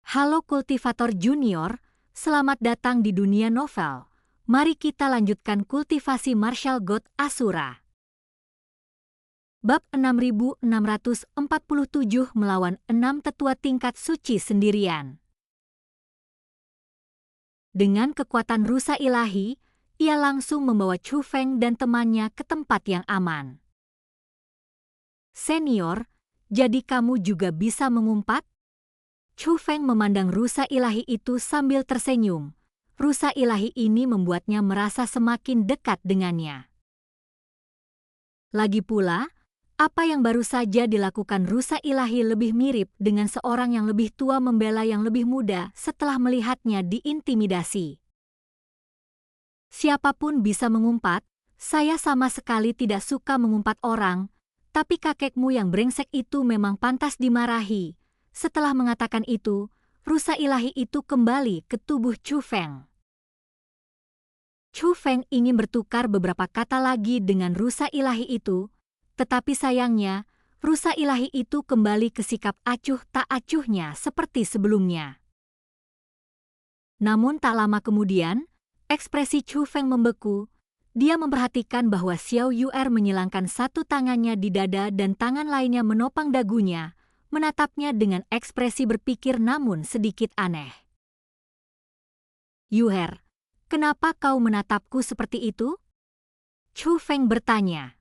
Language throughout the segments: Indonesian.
Halo kultivator junior, selamat datang di dunia novel. Mari kita lanjutkan kultivasi Martial God Asura. Bab 6647 melawan 6 tetua tingkat suci sendirian. Dengan kekuatan rusa ilahi, ia langsung membawa Chu Feng dan temannya ke tempat yang aman. Senior, jadi kamu juga bisa mengumpat? Chu Feng memandang rusa ilahi itu sambil tersenyum. Rusa ilahi ini membuatnya merasa semakin dekat dengannya. Lagi pula, apa yang baru saja dilakukan rusa ilahi lebih mirip dengan seorang yang lebih tua membela yang lebih muda setelah melihatnya diintimidasi. Siapapun bisa mengumpat, saya sama sekali tidak suka mengumpat orang, tapi kakekmu yang brengsek itu memang pantas dimarahi. Setelah mengatakan itu, rusa ilahi itu kembali ke tubuh Chu Feng. Chu Feng ingin bertukar beberapa kata lagi dengan rusa ilahi itu, tetapi sayangnya, rusa ilahi itu kembali ke sikap acuh tak acuhnya seperti sebelumnya. Namun tak lama kemudian, ekspresi Chu Feng membeku. Dia memperhatikan bahwa Xiao Yu'er menyilangkan satu tangannya di dada dan tangan lainnya menopang dagunya, menatapnya dengan ekspresi berpikir namun sedikit aneh. Yu'er, kenapa kau menatapku seperti itu? Chu Feng bertanya.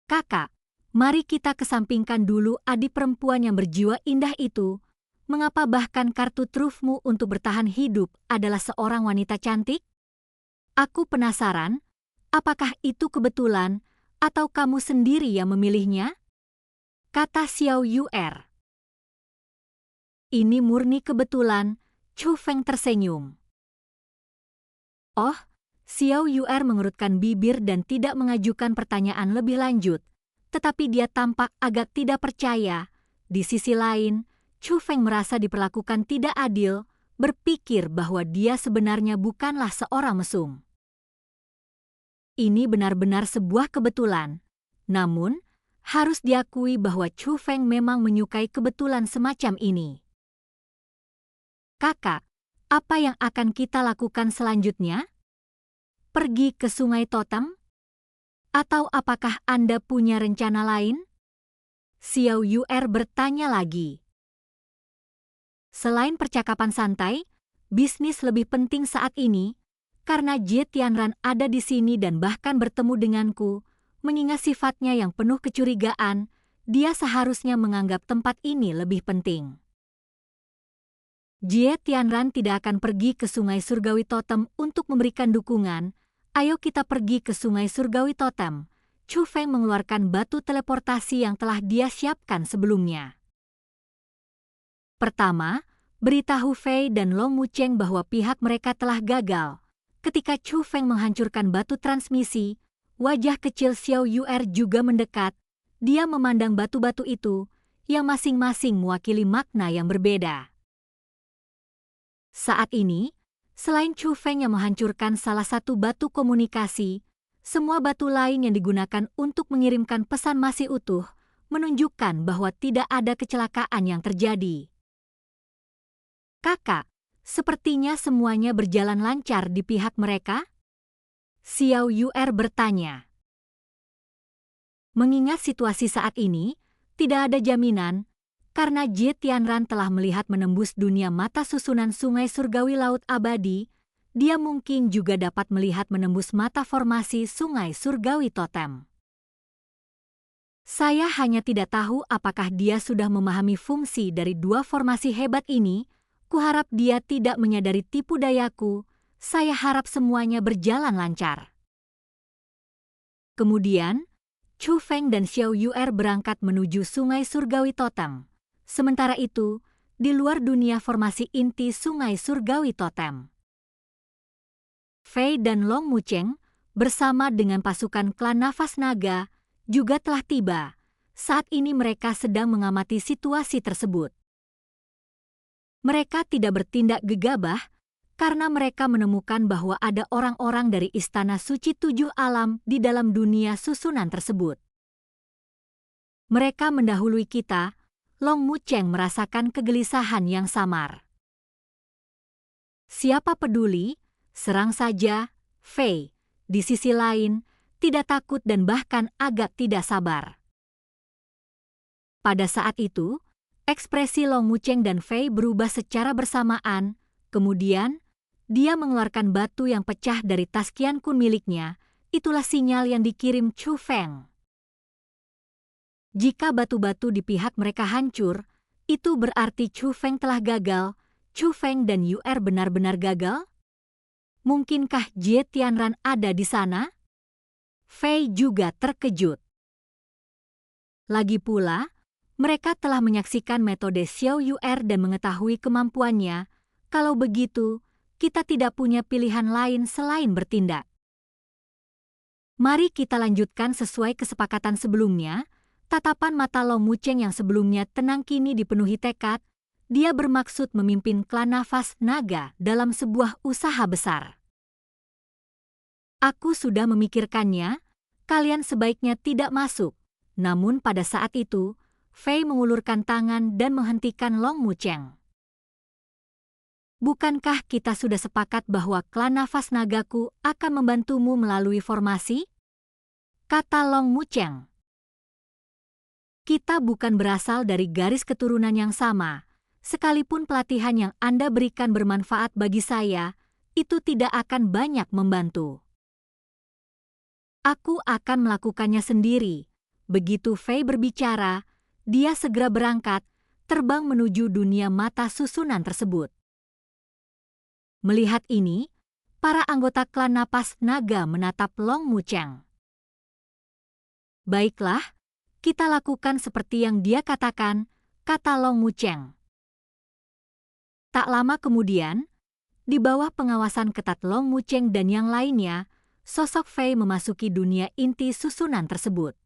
Kakak, mari kita kesampingkan dulu adik perempuan yang berjiwa indah itu. Mengapa bahkan kartu trufmu untuk bertahan hidup adalah seorang wanita cantik? Aku penasaran, apakah itu kebetulan atau kamu sendiri yang memilihnya? Kata Xiao Yu'er. Ini murni kebetulan, Chu Feng tersenyum. Oh, Xiao Yu'er mengerutkan bibir dan tidak mengajukan pertanyaan lebih lanjut, tetapi dia tampak agak tidak percaya. Di sisi lain, Chu Feng merasa diperlakukan tidak adil, berpikir bahwa dia sebenarnya bukanlah seorang mesum. Ini benar-benar sebuah kebetulan, namun harus diakui bahwa Chu Feng memang menyukai kebetulan semacam ini. Kakak, apa yang akan kita lakukan selanjutnya? Pergi ke Sungai Totem? Atau apakah Anda punya rencana lain? Xiao Yu'er bertanya lagi. Selain percakapan santai, bisnis lebih penting saat ini, karena Jie Tianran ada di sini dan bahkan bertemu denganku. Mengingat sifatnya yang penuh kecurigaan, dia seharusnya menganggap tempat ini lebih penting. Jie Tianran tidak akan pergi ke Sungai Surgawi Totem untuk memberikan dukungan. Ayo kita pergi ke Sungai Surgawi Totem. Chu Feng mengeluarkan batu teleportasi yang telah dia siapkan sebelumnya. Pertama, beritahu Fei dan Long Wucheng bahwa pihak mereka telah gagal. Ketika Chu Feng menghancurkan batu transmisi, wajah kecil Xiao Yu'er juga mendekat. Dia memandang batu-batu itu, yang masing-masing mewakili makna yang berbeda. Saat ini, selain Chu Feng yang menghancurkan salah satu batu komunikasi, semua batu lain yang digunakan untuk mengirimkan pesan masih utuh, menunjukkan bahwa tidak ada kecelakaan yang terjadi. Kakak, sepertinya semuanya berjalan lancar di pihak mereka? Xiao Yu'er bertanya. Mengingat situasi saat ini, tidak ada jaminan, karena Jie Tianran telah melihat menembus dunia mata susunan Sungai Surgawi Laut Abadi, dia mungkin juga dapat melihat menembus mata formasi Sungai Surgawi Totem. Saya hanya tidak tahu apakah dia sudah memahami fungsi dari dua formasi hebat ini. Kuharap dia tidak menyadari tipu dayaku. Saya harap semuanya berjalan lancar. Kemudian, Chu Feng dan Xiao Yu'er berangkat menuju Sungai Surgawi Totem. Sementara itu, di luar dunia formasi inti Sungai Surgawi Totem, Fei dan Long Wucheng bersama dengan pasukan klan Nafas Naga juga telah tiba. Saat ini mereka sedang mengamati situasi tersebut. Mereka tidak bertindak gegabah karena mereka menemukan bahwa ada orang-orang dari Istana Suci Tujuh Alam di dalam dunia susunan tersebut. Mereka mendahului kita, Long Mucheng merasakan kegelisahan yang samar. Siapa peduli, serang saja, Fei. Di sisi lain, tidak takut dan bahkan agak tidak sabar. Pada saat itu, ekspresi Long Mucheng dan Fei berubah secara bersamaan, kemudian dia mengeluarkan batu yang pecah dari tas Qian Kun miliknya. Itulah sinyal yang dikirim Chu Feng. Jika batu-batu di pihak mereka hancur, itu berarti Chu Feng telah gagal. Chu Feng dan Yu'er benar-benar gagal? Mungkinkah Jie Tianran ada di sana? Fei juga terkejut. Lagi pula, mereka telah menyaksikan metode Xiao Yu'er dan mengetahui kemampuannya. Kalau begitu, kita tidak punya pilihan lain selain bertindak. Mari kita lanjutkan sesuai kesepakatan sebelumnya. Tatapan mata Long Mucheng yang sebelumnya tenang kini dipenuhi tekad. Dia bermaksud memimpin klan nafas naga dalam sebuah usaha besar. Aku sudah memikirkannya, kalian sebaiknya tidak masuk. Namun pada saat itu, Fei mengulurkan tangan dan menghentikan Long Mucheng. Bukankah kita sudah sepakat bahwa klan nafas nagaku akan membantumu melalui formasi? Kata Long Mucheng. Kita bukan berasal dari garis keturunan yang sama. Sekalipun pelatihan yang Anda berikan bermanfaat bagi saya, itu tidak akan banyak membantu. Aku akan melakukannya sendiri. Begitu Fei berbicara, dia segera berangkat, terbang menuju dunia mata susunan tersebut. Melihat ini, para anggota klan napas naga menatap Long Mucheng. Baiklah, kita lakukan seperti yang dia katakan, kata Long Mucheng. Tak lama kemudian, di bawah pengawasan ketat Long Mucheng dan yang lainnya, sosok Fei memasuki dunia inti susunan tersebut.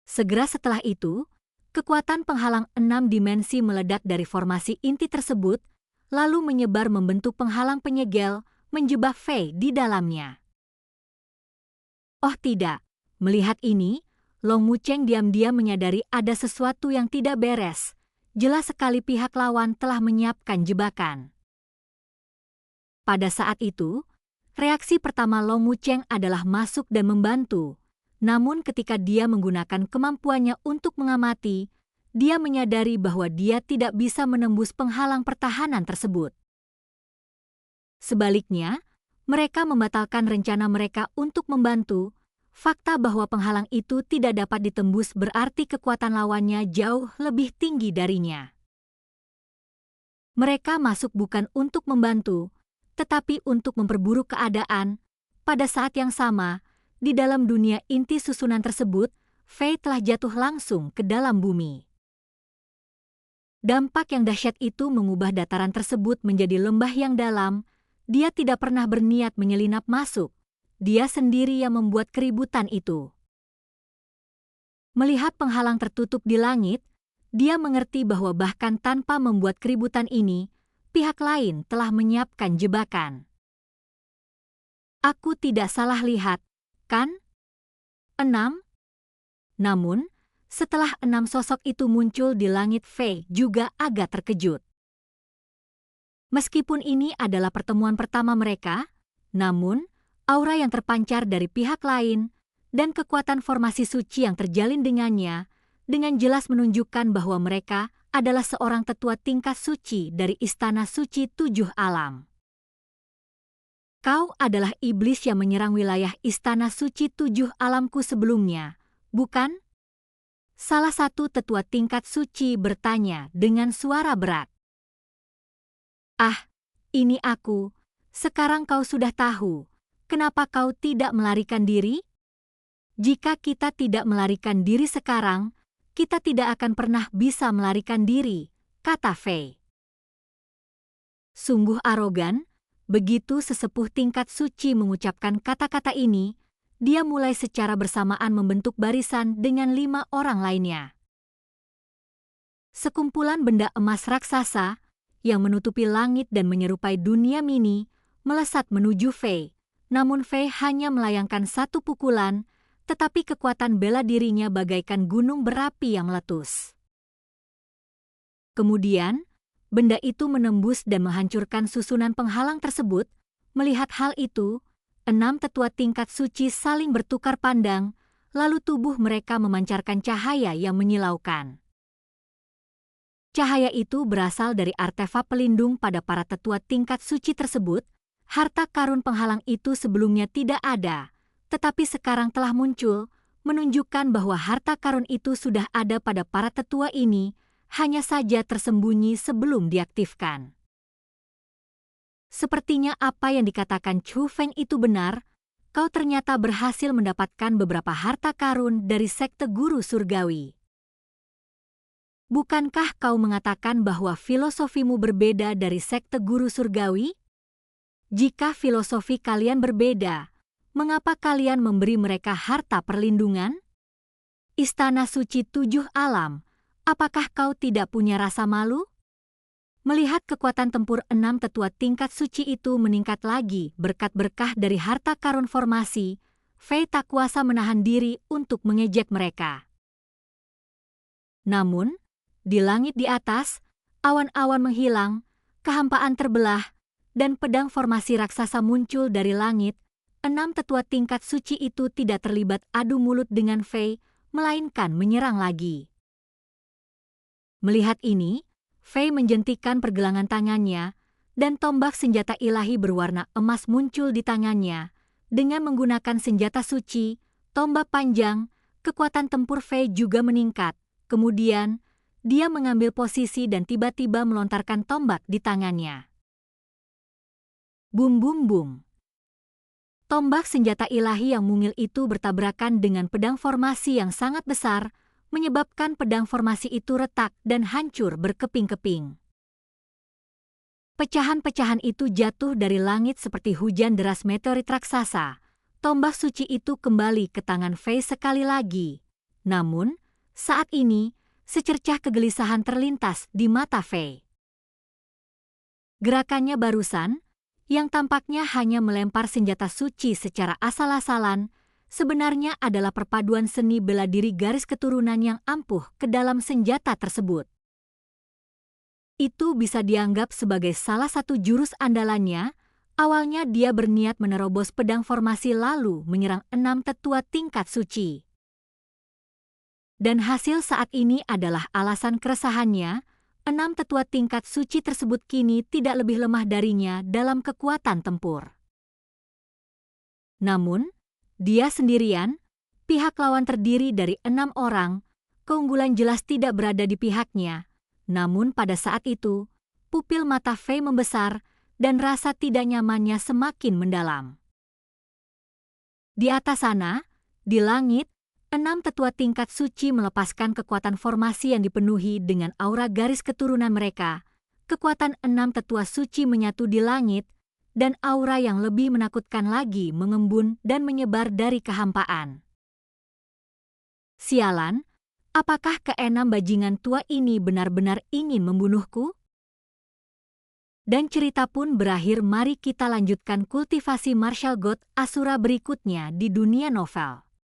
Segera setelah itu, kekuatan penghalang 6 dimensi meledak dari formasi inti tersebut, lalu menyebar membentuk penghalang penyegel, menjebak Fei di dalamnya. Oh tidak, melihat ini, Long Mucheng diam-diam menyadari ada sesuatu yang tidak beres. Jelas sekali pihak lawan telah menyiapkan jebakan. Pada saat itu, reaksi pertama Long Mucheng adalah masuk dan membantu. Namun ketika dia menggunakan kemampuannya untuk mengamati, dia menyadari bahwa dia tidak bisa menembus penghalang pertahanan tersebut. Sebaliknya, mereka membatalkan rencana mereka untuk membantu. Fakta bahwa penghalang itu tidak dapat ditembus berarti kekuatan lawannya jauh lebih tinggi darinya. Mereka masuk bukan untuk membantu, tetapi untuk memperburuk keadaan. Pada saat yang sama, di dalam dunia inti susunan tersebut, Fei telah jatuh langsung ke dalam bumi. Dampak yang dahsyat itu mengubah dataran tersebut menjadi lembah yang dalam. Dia tidak pernah berniat menyelinap masuk. Dia sendiri yang membuat keributan itu. Melihat penghalang tertutup di langit, dia mengerti bahwa bahkan tanpa membuat keributan ini, pihak lain telah menyiapkan jebakan. Aku tidak salah lihat, kan? 6. Namun, setelah 6 sosok itu muncul di langit, Fei juga agak terkejut. Meskipun ini adalah pertemuan pertama mereka, namun aura yang terpancar dari pihak lain dan kekuatan formasi suci yang terjalin dengannya dengan jelas menunjukkan bahwa mereka adalah seorang tetua tingkat suci dari Istana Suci 7 Alam. Kau adalah iblis yang menyerang wilayah Istana Suci 7 Alamku sebelumnya, bukan? Salah satu tetua tingkat suci bertanya dengan suara berat. Ah, ini aku. Sekarang kau sudah tahu. Kenapa kau tidak melarikan diri? Jika kita tidak melarikan diri sekarang, kita tidak akan pernah bisa melarikan diri, kata Fei. Sungguh arogan, begitu sesepuh tingkat suci mengucapkan kata-kata ini, dia mulai secara bersamaan membentuk barisan dengan 5 orang lainnya. Sekumpulan benda emas raksasa yang menutupi langit dan menyerupai dunia mini melesat menuju Fei. Namun Fei hanya melayangkan 1 pukulan, tetapi kekuatan bela dirinya bagaikan gunung berapi yang meletus. Kemudian, benda itu menembus dan menghancurkan susunan penghalang tersebut. Melihat hal itu, 6 tetua tingkat suci saling bertukar pandang, lalu tubuh mereka memancarkan cahaya yang menyilaukan. Cahaya itu berasal dari artefak pelindung pada para tetua tingkat suci tersebut. Harta karun penghalang itu sebelumnya tidak ada, tetapi sekarang telah muncul, menunjukkan bahwa harta karun itu sudah ada pada para tetua ini, hanya saja tersembunyi sebelum diaktifkan. Sepertinya apa yang dikatakan Chu Feng itu benar, kau ternyata berhasil mendapatkan beberapa harta karun dari sekte guru surgawi. Bukankah kau mengatakan bahwa filosofimu berbeda dari sekte guru surgawi? Jika filosofi kalian berbeda, mengapa kalian memberi mereka harta perlindungan? Istana suci 7 alam, apakah kau tidak punya rasa malu? Melihat kekuatan tempur 6 tetua tingkat suci itu meningkat lagi berkat berkah dari harta karun formasi, Fei tak kuasa menahan diri untuk mengejek mereka. Namun, di langit di atas, awan-awan menghilang, kehampaan terbelah, dan pedang formasi raksasa muncul dari langit. 6 tetua tingkat suci itu tidak terlibat adu mulut dengan Fei, melainkan menyerang lagi. Melihat ini, Fei menjentikan pergelangan tangannya, dan tombak senjata ilahi berwarna emas muncul di tangannya. Dengan menggunakan senjata suci, tombak panjang, kekuatan tempur Fei juga meningkat. Kemudian, dia mengambil posisi dan tiba-tiba melontarkan tombak di tangannya. Bum bum bum. Tombak senjata ilahi yang mungil itu bertabrakan dengan pedang formasi yang sangat besar, menyebabkan pedang formasi itu retak dan hancur berkeping-keping. Pecahan-pecahan itu jatuh dari langit seperti hujan deras meteorit raksasa. Tombak suci itu kembali ke tangan Fei sekali lagi. Namun, saat ini, secercah kegelisahan terlintas di mata Fei. Gerakannya barusan, yang tampaknya hanya melempar senjata suci secara asal-asalan, sebenarnya adalah perpaduan seni bela diri garis keturunan yang ampuh ke dalam senjata tersebut. Itu bisa dianggap sebagai salah satu jurus andalannya. Awalnya dia berniat menerobos pedang formasi lalu menyerang 6 tetua tingkat suci. Dan hasil saat ini adalah alasan keresahannya, 6 tetua tingkat suci tersebut kini tidak lebih lemah darinya dalam kekuatan tempur. Namun, dia sendirian, pihak lawan terdiri dari 6 orang, keunggulan jelas tidak berada di pihaknya. Namun pada saat itu, pupil mata Fei membesar dan rasa tidak nyamannya semakin mendalam. Di atas sana, di langit, 6 tetua tingkat suci melepaskan kekuatan formasi yang dipenuhi dengan aura garis keturunan mereka. Kekuatan 6 tetua suci menyatu di langit, dan aura yang lebih menakutkan lagi mengembun dan menyebar dari kehampaan. Sialan, apakah keenam bajingan tua ini benar-benar ingin membunuhku? Dan cerita pun berakhir. Mari kita lanjutkan kultivasi martial god Asura berikutnya di dunia novel.